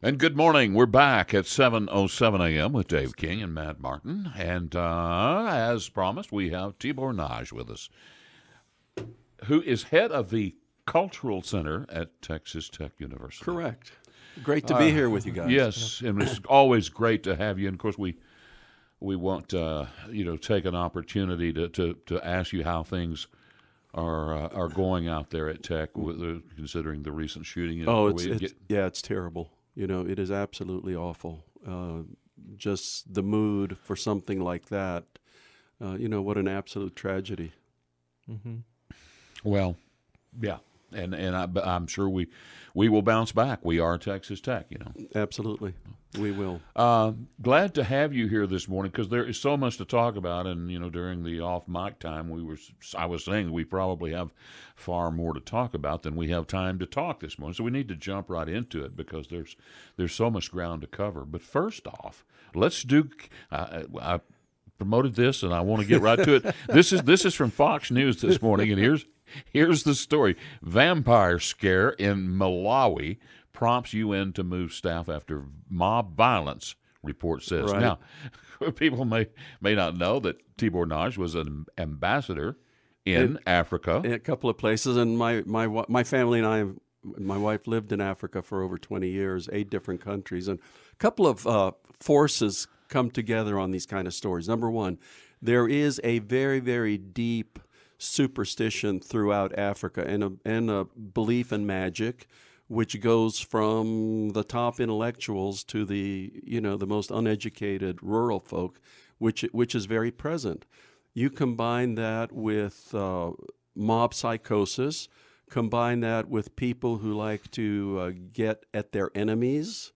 And good morning. We're back at 7:07 a.m. with Dave King and Matt Martin. And as promised, we have Tibor Nagy with us, who is head of the Cultural Center at Texas Tech University. Correct. Great to be here with you guys. Yes, and it's always great to have you. And, of course, we want take an opportunity to ask you how things are going out there at Tech, considering the recent shooting. It's terrible. You know, it is absolutely awful. Just the mood for something like that. What an absolute tragedy. Mm-hmm. Well, yeah, and I'm sure we will bounce back. We are Texas Tech, Absolutely, we will. Glad to have you here this morning because there is so much to talk about. And during the off mic time, I was saying we probably have far more to talk about than we have time to talk this morning. So we need to jump right into it because there's so much ground to cover. But first off, let's do. I promoted this, and I want to get right to it. This is from Fox News this morning, and here's the story: vampire scare in Malawi prompts UN to move staff after mob violence, report says. Right. Now, people may not know that Tibor Nagy was an ambassador in Africa. In a couple of places, and my family and my wife lived in Africa for over 20 years, 8 different countries, and a couple of forces come together on these kind of stories. Number one, there is a very, very deep superstition throughout Africa and a belief in magic, which goes from the top intellectuals to the most uneducated rural folk, which is very present. You combine that with mob psychosis, combine that with people who like to get at their enemies,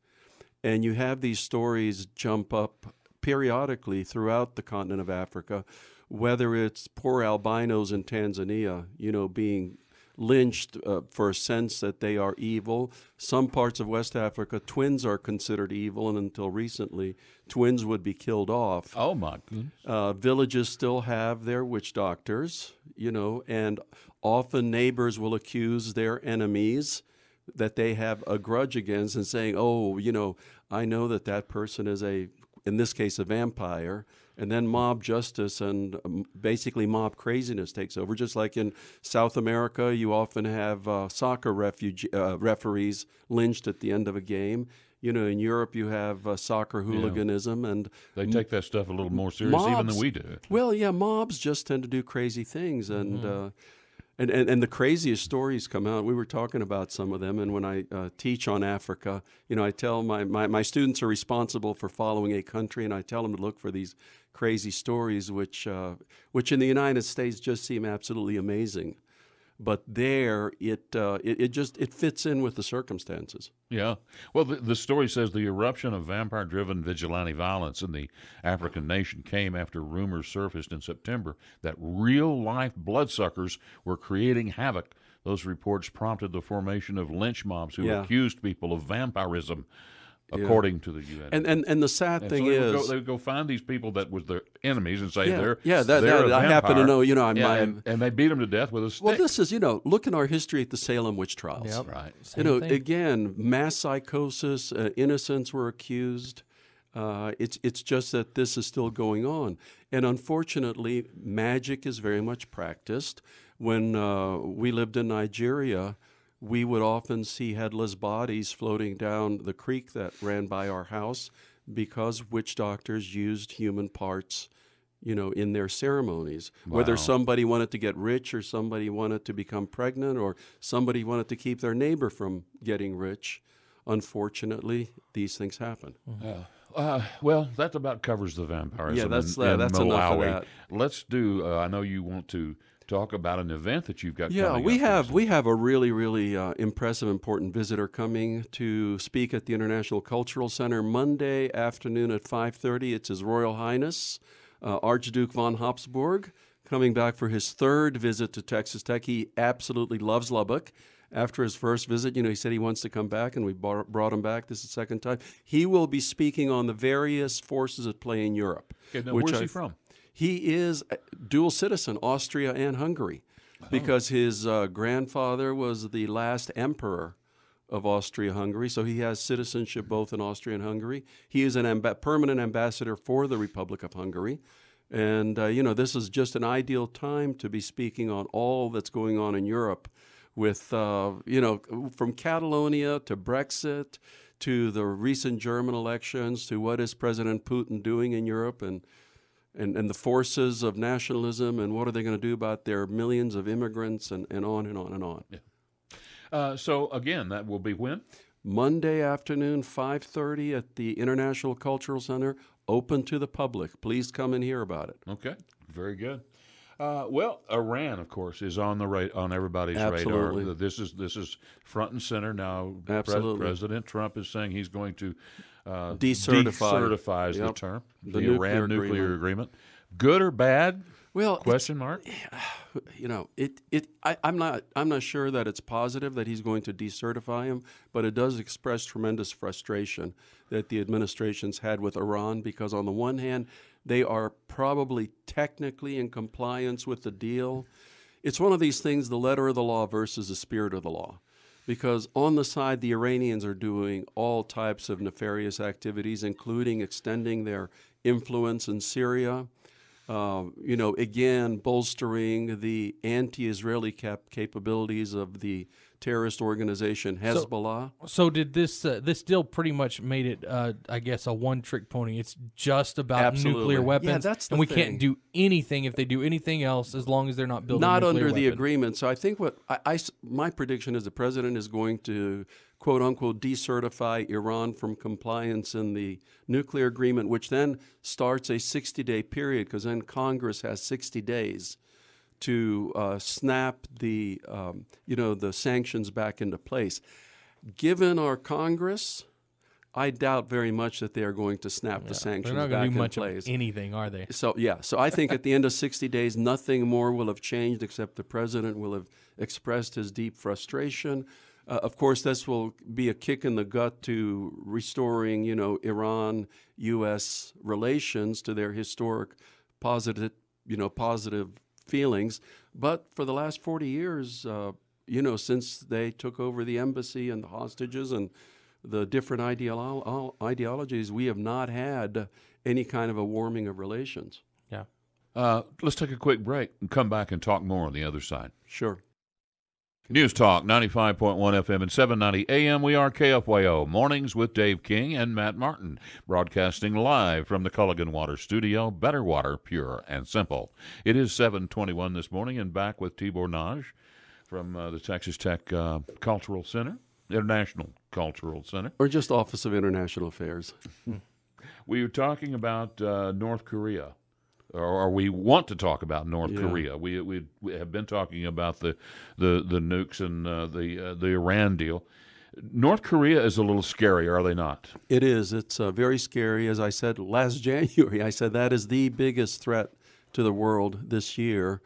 and you have these stories jump up periodically throughout the continent of Africa, whether it's poor albinos in Tanzania, being lynched for a sense that they are evil. Some parts of West Africa, twins are considered evil, and until recently, twins would be killed off. Oh, my goodness. Villages still have their witch doctors, and often neighbors will accuse their enemies that they have a grudge against and saying, I know that person is in this case, a vampire. And then mob justice and basically mob craziness takes over. Just like in South America, you often have soccer referees lynched at the end of a game. In Europe, you have soccer hooliganism. And they take that stuff a little more serious even than we do. Well, yeah, mobs just tend to do crazy things. And And the craziest stories come out. We were talking about some of them, and when I teach on Africa, I tell my students are responsible for following a country, and I tell them to look for these crazy stories, which in the United States just seem absolutely amazing. But there, it fits in with the circumstances. Yeah. Well, the story says the eruption of vampire-driven vigilante violence in the African nation came after rumors surfaced in September that real-life bloodsuckers were creating havoc. Those reports prompted the formation of lynch mobs who accused people of vampirism, according to the UN. And the sad thing is, they would go find these people that was their enemies and say they're I happen to know. and they beat them to death with a stick. Well, this is look in our history at the Salem witch trials. Yep. Right. Again, mass psychosis, innocents were accused. It's just that this is still going on, and unfortunately, magic is very much practiced. When we lived in Nigeria, we would often see headless bodies floating down the creek that ran by our house because witch doctors used human parts, in their ceremonies. Wow. Whether somebody wanted to get rich or somebody wanted to become pregnant or somebody wanted to keep their neighbor from getting rich, unfortunately, these things happen. Well, that about covers the vampirism that's in enough of Malawi. that. Let's do, I know you want to talk about an event that you've got coming up. We have a really, really impressive, important visitor coming to speak at the International Cultural Center Monday afternoon at 5:30. It's His Royal Highness Archduke von Habsburg, coming back for his 3rd visit to Texas Tech. He absolutely loves Lubbock. After his first visit, he said he wants to come back, and we brought him back. This is the 2nd time. He will be speaking on the various forces at play in Europe. Okay, now where's he from? He is a dual citizen, Austria and Hungary, because his grandfather was the last emperor of Austria-Hungary, so he has citizenship both in Austria and Hungary. He is an permanent ambassador for the Republic of Hungary. And, this is just an ideal time to be speaking on all that's going on in Europe with, from Catalonia to Brexit to the recent German elections to what is President Putin doing in Europe and the forces of nationalism and what are they going to do about their millions of immigrants and on and on and on. Yeah. So, again, that will be when? Monday afternoon, 5:30 at the International Cultural Center, open to the public. Please come and hear about it. Okay, very good. Well, Iran, of course, is on everybody's Absolutely. radar. This is front and center now. Absolutely. President Trump is saying he's going to decertify the term, the Iran nuclear agreement. Good or bad? Well, question mark. I'm not sure that it's positive that he's going to decertify him, but it does express tremendous frustration that the administration's had with Iran because on the one hand, they are probably technically in compliance with the deal. It's one of these things, the letter of the law versus the spirit of the law. Because on the side, the Iranians are doing all types of nefarious activities, including extending their influence in Syria. Again, bolstering the anti-Israeli capabilities of the terrorist organization Hezbollah. So did this deal pretty much made it, I guess, a one-trick pony? It's just about Absolutely. Nuclear weapons, yeah, that's the and we thing. Can't do anything if they do anything else as long as they're not building not nuclear under the weapons. agreement. So I think my prediction is the president is going to quote unquote decertify Iran from compliance in the nuclear agreement, which then starts a 60-day period because then Congress has 60 days to snap the sanctions back into place. Given our Congress, I doubt very much that they are going to snap the sanctions They're not back going to do in much place. of anything, are they? So I think at the end of 60 days, nothing more will have changed except the president will have expressed his deep frustration. Of course, this will be a kick in the gut to restoring, Iran-U.S. relations to their historic positive feelings. But for the last 40 years, since they took over the embassy and the hostages and the different ideologies, we have not had any kind of a warming of relations. Yeah. Let's take a quick break and come back and talk more on the other side. Sure. News Talk, 95.1 FM and 790 AM. We are KFYO, Mornings with Dave King and Matt Martin, broadcasting live from the Culligan Water Studio. Better water, pure and simple. It is 7:21 this morning, and back with Tibor Nagy from the Texas Tech Cultural Center, International Cultural Center. Or just Office of International Affairs. We were talking about North Korea. Or we want to talk about North Korea. We have been talking about the nukes and the Iran deal. North Korea is a little scary, are they not? It is. It's very scary. As I said last January, I said that is the biggest threat to the world this year.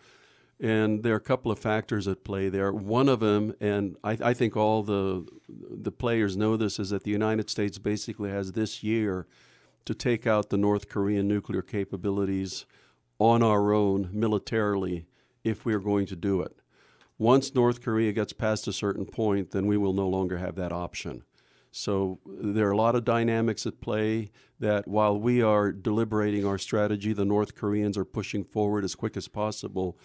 And there are a couple of factors at play there. One of them, and I think all the players know this, is that the United States basically has this year to take out the North Korean nuclear capabilities on our own militarily if we are going to do it. Once North Korea gets past a certain point, then we will no longer have that option. So there are a lot of dynamics at play that while we are deliberating our strategy, the North Koreans are pushing forward as quick as possible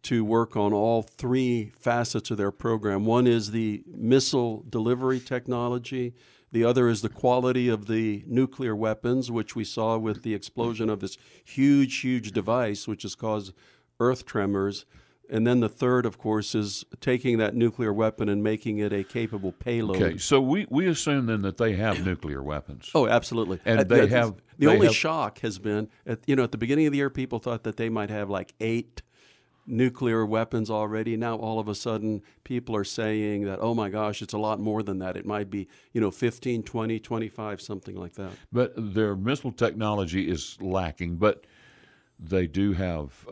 to work on all three facets of their program. One is the missile delivery technology. The other is the quality of the nuclear weapons, which we saw with the explosion of this huge device, which has caused earth tremors. And then the third, of course, is taking that nuclear weapon and making it a capable payload. Okay, so we assume then that they have nuclear weapons. Oh, absolutely. And the only shock has been, at the beginning of the year, people thought that they might have like 8 nuclear weapons already. Now all of a sudden people are saying that, oh my gosh, it's a lot more than that. It might be, 15, 20, 25, something like that. But their missile technology is lacking, but they do have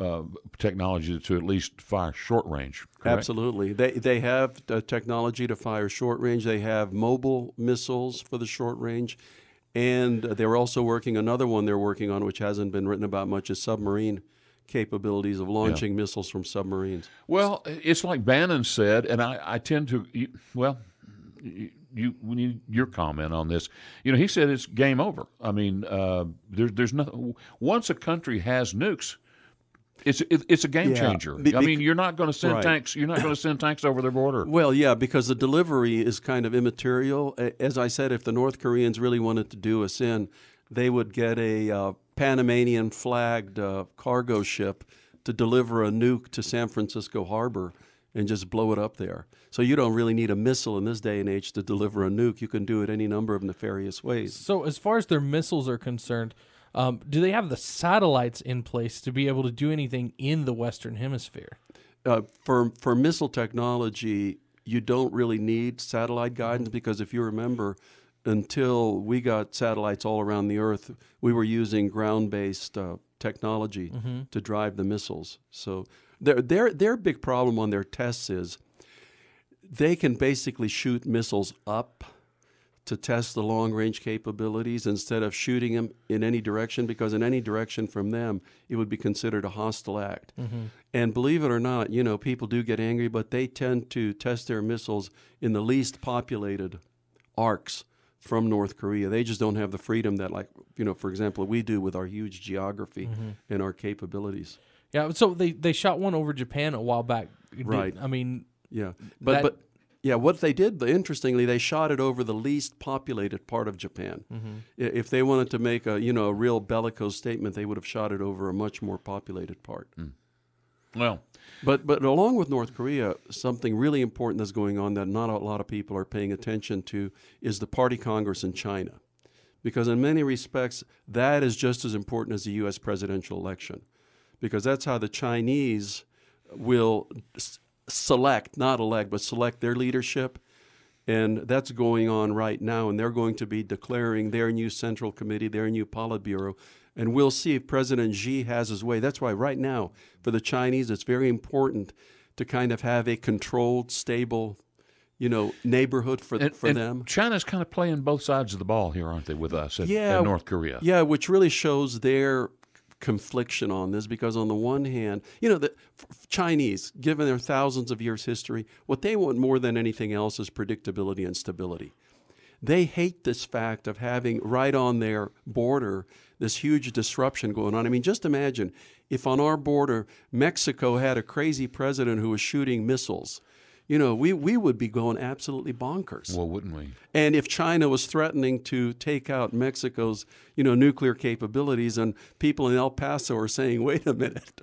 technology to at least fire short range, correct? Absolutely. They have technology to fire short range. They have mobile missiles for the short range. And they're also another one they're working on, which hasn't been written about much, is submarine capabilities of launching missiles from submarines. Well, it's like Bannon said, and I tend to, we need your comment on this. He said it's game over. I mean, there's nothing. Once a country has nukes, it's a game changer. I mean, you're not going to send tanks. You're not going to send tanks over their border. Well, yeah, because the delivery is kind of immaterial. As I said, if the North Koreans really wanted to do us in, they would get a Panamanian flagged cargo ship to deliver a nuke to San Francisco Harbor and just blow it up there. So you don't really need a missile in this day and age to deliver a nuke. You can do it any number of nefarious ways. So as far as their missiles are concerned, do they have the satellites in place to be able to do anything in the Western Hemisphere? For missile technology, you don't really need satellite guidance because if you remember, until we got satellites all around the Earth, we were using ground-based technology to drive the missiles. So their big problem on their tests is they can basically shoot missiles up to test the long-range capabilities instead of shooting them in any direction, because in any direction from them, it would be considered a hostile act. And believe it or not, people do get angry, but they tend to test their missiles in the least populated arcs from North Korea. They just don't have the freedom that, for example, we do with our huge geography and our capabilities. Yeah, so they shot one over Japan a while back. Right. I mean... Yeah, but what they did, interestingly, they shot it over the least populated part of Japan. If they wanted to make a real bellicose statement, they would have shot it over a much more populated part. Well, but along with North Korea, something really important that's going on that not a lot of people are paying attention to is the Party Congress in China, because in many respects that is just as important as the U.S. presidential election, because that's how the Chinese will select, not elect, but select their leadership. And that's going on right now. And they're going to be declaring their new Central Committee, their new Politburo. And we'll see if President Xi has his way. That's why right now, for the Chinese, it's very important to kind of have a controlled, stable, neighborhood for them. China's kind of playing both sides of the ball here, aren't they, with us and North Korea? Yeah, which really shows their confliction on this, because on the one hand, the Chinese, given their thousands of years history, what they want more than anything else is predictability and stability. They hate this fact of having right on their border this huge disruption going on. I mean, just imagine if on our border Mexico had a crazy president who was shooting missiles. We would be going absolutely bonkers. Well, wouldn't we? And if China was threatening to take out Mexico's, nuclear capabilities, and people in El Paso are saying, wait a minute,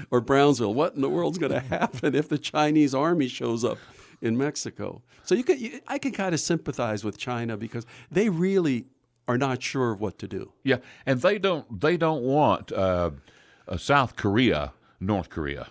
or Brownsville, what in the world's going to happen if the Chinese army shows up in Mexico? So I can kind of sympathize with China because they really are not sure of what to do. Yeah, and they don't want South Korea, North Korea.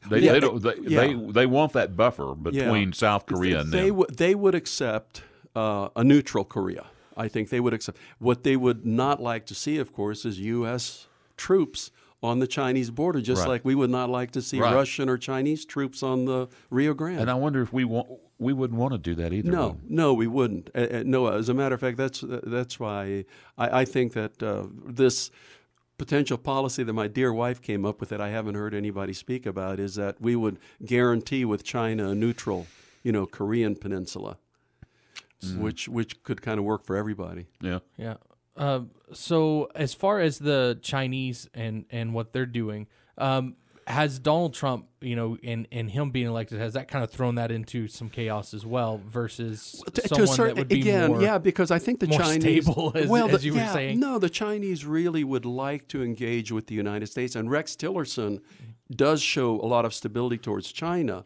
They want that buffer between South Korea and them. They would accept a neutral Korea. I think they would accept. What they would not like to see, of course, is U.S. troops on the Chinese border, just like we would not like to see Russian or Chinese troops on the Rio Grande. And I wonder if we wouldn't want to do that either. No, we wouldn't. No, as a matter of fact, that's why I think that this potential policy that my dear wife came up with that I haven't heard anybody speak about is that we would guarantee with China a neutral, Korean peninsula, which could kind of work for everybody. Yeah. Yeah. So as far as the Chinese and what they're doing, has Donald Trump, and him being elected, has that kind of thrown that into some chaos as well versus someone that would be more, because I think the more Chinese, stable, as you were saying? No, the Chinese really would like to engage with the United States, and Rex Tillerson does show a lot of stability towards China,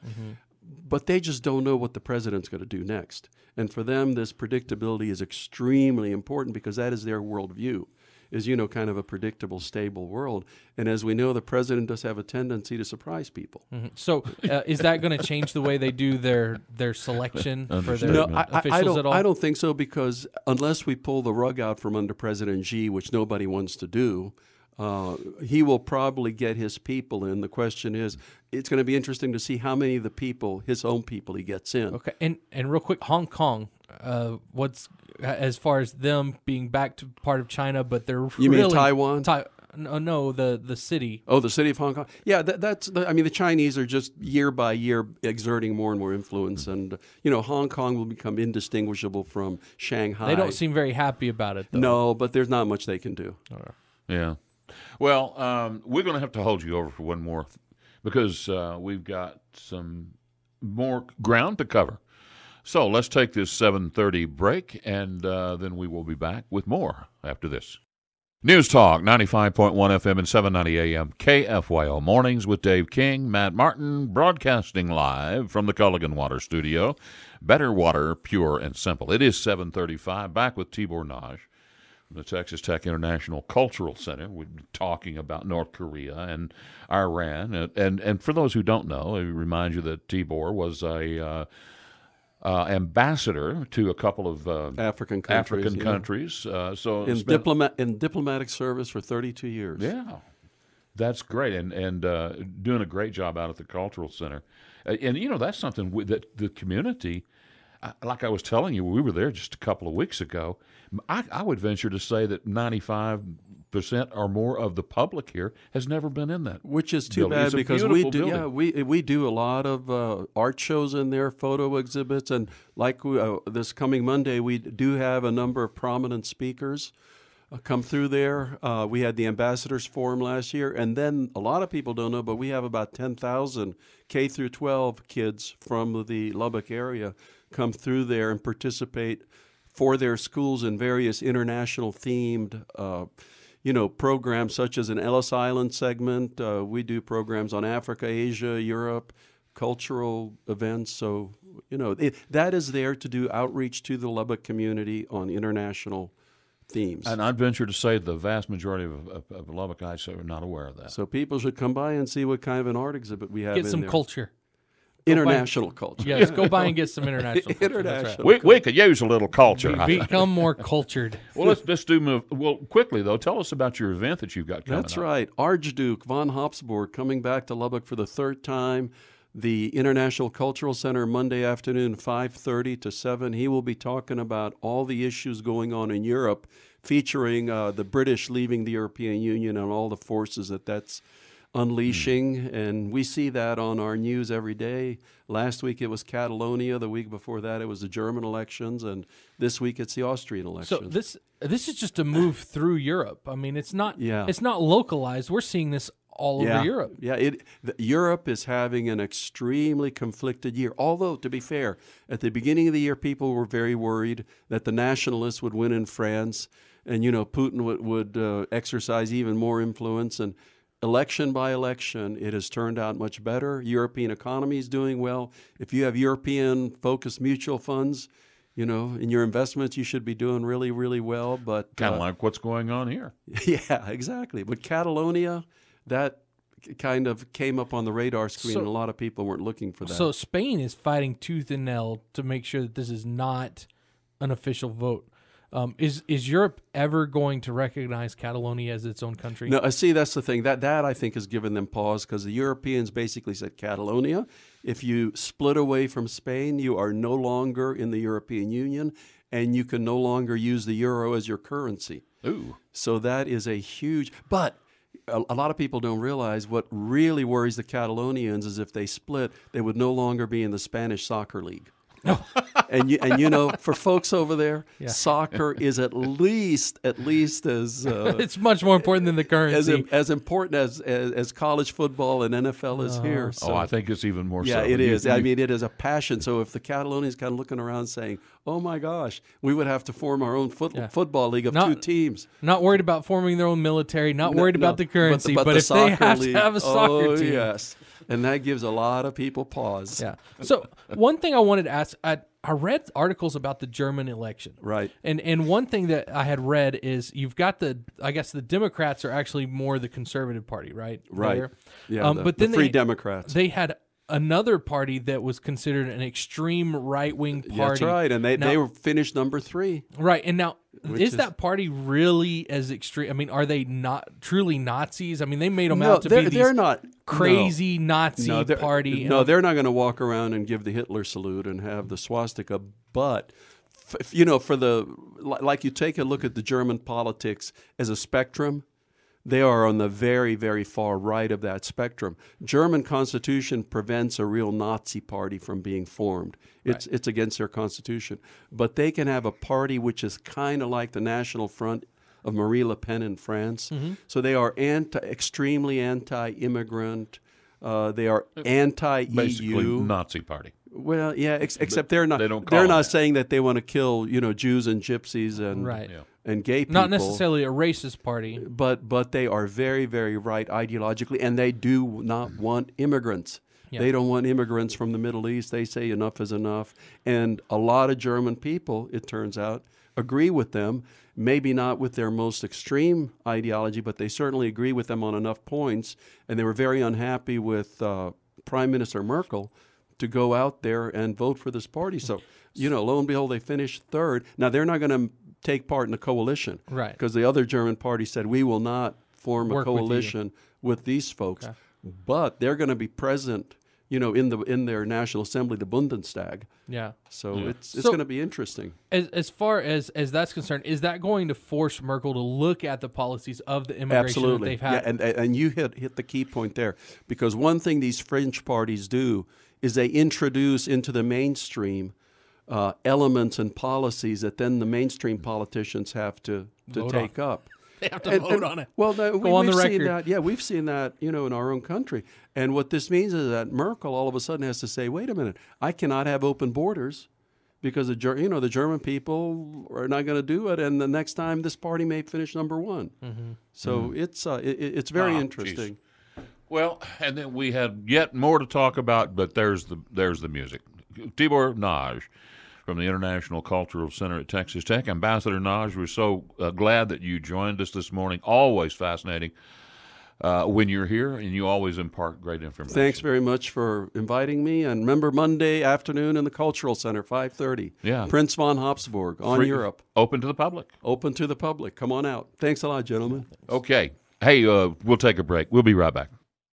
but they just don't know what the president's going to do next. And for them, this predictability is extremely important because that is their worldview. Is, kind of a predictable, stable world. And as we know, the president does have a tendency to surprise people. So is that going to change the way they do their selection for their officials at all? I don't think so, because unless we pull the rug out from under President Xi, which nobody wants to do, he will probably get his people in. The question is, it's going to be interesting to see how many of the people, his own people, he gets in. Okay, and real quick, Hong Kong, what's as far as them being back to part of China, but they're mean Taiwan? No, the city. Oh, the city of Hong Kong. Yeah, I mean, the Chinese are just year by year exerting more and more influence, and Hong Kong will become indistinguishable from Shanghai. They don't seem very happy about it, though. No, but there's not much they can do. Yeah. Well, we're going to have to hold you over for one more because we've got some more ground to cover. So let's take this 7:30 break, and then we will be back with more after this. News Talk, 95.1 FM and 790 AM, KFYO Mornings with Dave King, Matt Martin, broadcasting live from the Culligan Water Studio. Better water, pure and simple. It is 7:35, back with Tibor Nagy from the Texas Tech International Cultural Center. We're talking about North Korea and Iran. And for those who don't know, I remind you that Tibor was a ambassador to a couple of African countries. So in diplomatic service for 32 years. Yeah, that's great, and doing a great job out at the Cultural Center. And that's something that the community, like I was telling you, we were there just a couple of weeks ago. I would venture to say that 95% or more of the public here has never been in that, which is too building. bad It's a because we do. beautiful Yeah, building. we do a lot of art shows in there, photo exhibits, and like this coming Monday, we do have a number of prominent speakers come through there. We had the Ambassadors Forum last year, and then a lot of people don't know, but we have about 10,000 K through 12 kids from the Lubbock area come through there and participate for their schools in various international themed programs such as an Ellis Island segment. We do programs on Africa, Asia, Europe, cultural events. So, that is there to do outreach to the Lubbock community on international themes. And I'd venture to say the vast majority of Lubbockites are not aware of that. So people should come by and see what kind of an art exhibit we have Get in some there. culture. International culture. Yes, go by and get some international culture. International. We could use a little culture. I think. Become more cultured. Well, let's do quickly though. Tell us about your event that you've got coming That's up. right. Archduke von Habsburg coming back to Lubbock for the third time. The International Cultural Center Monday afternoon, 5:30 to 7. He will be talking about all the issues going on in Europe, featuring the British leaving the European Union and all the forces that's unleashing, and we see that on our news every day. Last week it was Catalonia. The week before that it was the German elections, and this week it's the Austrian elections. So this is just a move through Europe. I mean, it's not localized. We're seeing this all over Europe. Yeah, Europe is having an extremely conflicted year. Although, to be fair, at the beginning of the year, people were very worried that the nationalists would win in France, and Putin would exercise even more influence. And election by election, it has turned out much better. European economy is doing well. If you have European-focused mutual funds, in your investments, you should be doing really, really well. But Kind of like what's going on here. Yeah, exactly. But Catalonia, that kind of came up on the radar screen, and a lot of people weren't looking for that. So Spain is fighting tooth and nail to make sure that this is not an official vote. Is Europe ever going to recognize Catalonia as its own country? No, see, that's the thing. That I think has given them pause, because the Europeans basically said, Catalonia, if you split away from Spain, you are no longer in the European Union, and you can no longer use the euro as your currency. Ooh. So that is a huge... But a lot of people don't realize what really worries the Catalonians is if they split, they would no longer be in the Spanish soccer league. and for folks over there, soccer is at least as it's much more important than the currency. As important as college football and NFL is here. So, I think it's even more so. Yeah, it is. I mean, it is a passion. So if the Catalonians kind of looking around saying, "Oh my gosh, we would have to form our own football league of two teams," not worried about forming their own military, not worried about the currency, but the if they have league, to have a soccer team, yes. And that gives a lot of people pause. Yeah. So one thing I wanted to ask, I read articles about the German election. Right. And one thing that I had read is you've got the Democrats are actually more the conservative party, right? Right. There. Yeah. But then the Free Democrats. They had another party that was considered an extreme right-wing party. That's right. And they were finished number 3. Right. And now, is that party really as extreme? I mean, are they not truly Nazis? I mean, they made them out to be these crazy Nazi party. No, they're not going to walk around and give the Hitler salute and have the swastika. But, like you take a look at the German politics as a spectrum, They are on the very, very far right of that spectrum. German constitution prevents a real Nazi party from being formed. It's against their constitution. But they can have a party which is kind of like the National Front of Marie Le Pen in France. So they are extremely anti-immigrant. They are anti-EU. Basically, Nazi party. Well, yeah, except they're not. They don't call they're them not that. saying that they want to kill, Jews and gypsies and and gay people. Not necessarily a racist party. But they are very, very right ideologically, and they do not want immigrants. Yeah. They don't want immigrants from the Middle East. They say enough is enough. And a lot of German people, it turns out, agree with them. Maybe not with their most extreme ideology, but they certainly agree with them on enough points. And they were very unhappy with Prime Minister Merkel to go out there and vote for this party. So, lo and behold, they finished third. Now, they're not going to take part in a coalition. Right. Because the other German party said, we will not form a Work with you. coalition with these folks. Okay. But they're going to be present, in their National Assembly, the Bundestag. Yeah. So it's So- going to be interesting. As far as that's concerned, is that going to force Merkel to look at the policies of the immigration Absolutely. that they've had? Yeah, and you hit the key point there. Because one thing these fringe parties do is they introduce into the mainstream elements and policies that then the mainstream politicians have to Vote take up. They have to vote on it. Well, no, Go on the we've seen record. that. Yeah, we've seen that, in our own country. And what this means is that Merkel all of a sudden has to say, wait a minute, I cannot have open borders because the German people are not going to do it, and the next time this party may finish number one. So it's very interesting. Geez. Well, and then we had yet more to talk about, but there's the music. Tibor Nagy from the International Cultural Center at Texas Tech. Ambassador Nagy, we're so glad that you joined us this morning. Always fascinating when you're here, and you always impart great information. Thanks very much for inviting me. And remember, Monday afternoon in the Cultural Center, 5:30. Yeah. Prince von Habsburg on Free- Europe. Open to the public. Open to the public. Come on out. Thanks a lot, gentlemen. Okay. Hey, we'll take a break. We'll be right back.